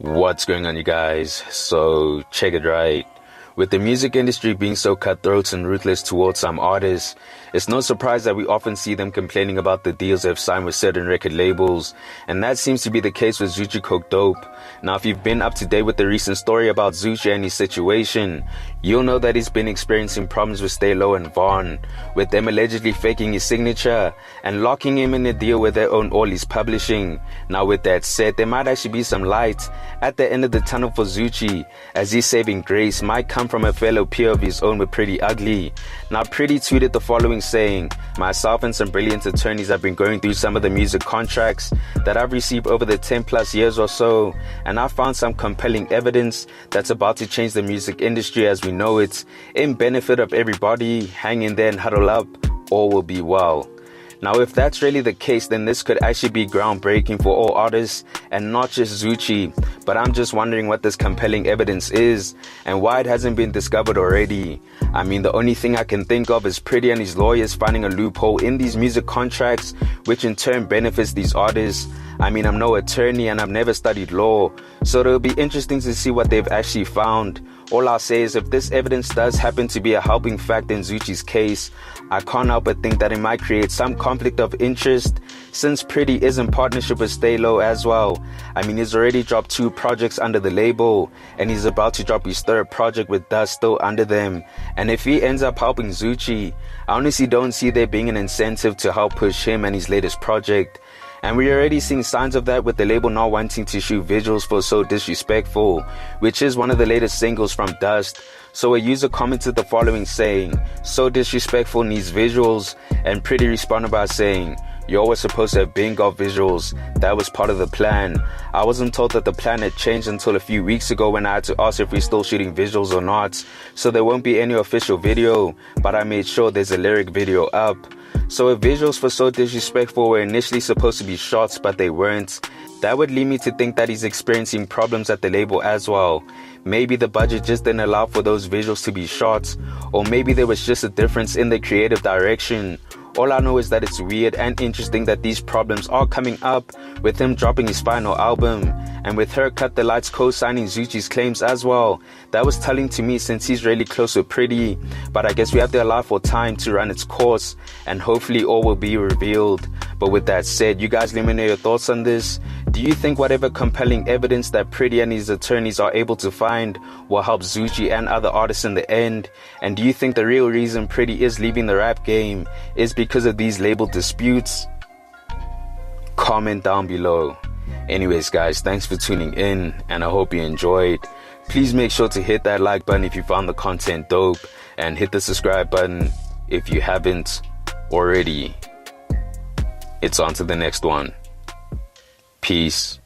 What's going on, you guys? So check it right. With the music industry being so cutthroat and ruthless towards some artists, it's no surprise that we often see them complaining about the deals they've signed with certain record labels, and that seems to be the case with Zoocci Coke Dope. Now, if you've been up to date with the recent story about Zoocci and his situation, you'll know that he's been experiencing problems with Stay Low and Vaughn, with them allegedly faking his signature and locking him in a deal with their own All His Publishing. Now, with that said, there might actually be some light at the end of the tunnel for Zoocci, as his saving grace might come from a fellow peer of his own with Priddy Ugly. Now, Priddy tweeted the following saying, "Myself and some brilliant attorneys have been going through some of the music contracts that I've received over the 10 plus years or so, and I found some compelling evidence that's about to change the music industry as we know it, in benefit of everybody. Hang in there and huddle up, all will be well." Now, if that's really the case, then this could actually be groundbreaking for all artists and not just Zoocci. But I'm just wondering what this compelling evidence is and why it hasn't been discovered already. I mean, the only thing I can think of is Priddy and his lawyers finding a loophole in these music contracts, which in turn benefits these artists. I mean, I'm no attorney and I've never studied law, so it'll be interesting to see what they've actually found. All I'll say is if this evidence does happen to be a helping factor in Zoocci's case, I can't help but think that it might create some conflict of interest, since Priddy is in partnership with Stay Low as well. I mean, he's already dropped 2 projects under the label, and he's about to drop his 3rd project with Dust still under them. And if he ends up helping Zoocci, I honestly don't see there being an incentive to help push him and his latest project. And we're already seeing signs of that with the label not wanting to shoot visuals for So Disrespectful, which is one of the latest singles from Dust. So a user commented the following saying, "So Disrespectful needs visuals," and Priddy responded by saying, "You always supposed to have bingo visuals. That was part of the plan. I wasn't told that the plan had changed until a few weeks ago when I had to ask if we're still shooting visuals or not. So there won't be any official video, but I made sure there's a lyric video up." So if visuals for So Disrespectful were initially supposed to be shots but they weren't, that would lead me to think that he's experiencing problems at the label as well. Maybe the budget just didn't allow for those visuals to be shot, or maybe there was just a difference in the creative direction. All I know is that it's weird and interesting that these problems are coming up with him dropping his final album, and with her Cut the Lights co-signing Zoocci's claims as well. That was telling to me since he's really close with Priddy, but I guess we have to allow for time to run its course and hopefully all will be revealed. But with that said, you guys let me know your thoughts on this. Do you think whatever compelling evidence that Priddy and his attorneys are able to find will help Zoocci and other artists in the end? And do you think the real reason Priddy is leaving the rap game is because of these label disputes? Comment down below. Anyways guys, thanks for tuning in and I hope you enjoyed. Please make sure to hit that like button if you found the content dope, and hit the subscribe button if you haven't already. It's on to the next one. Peace.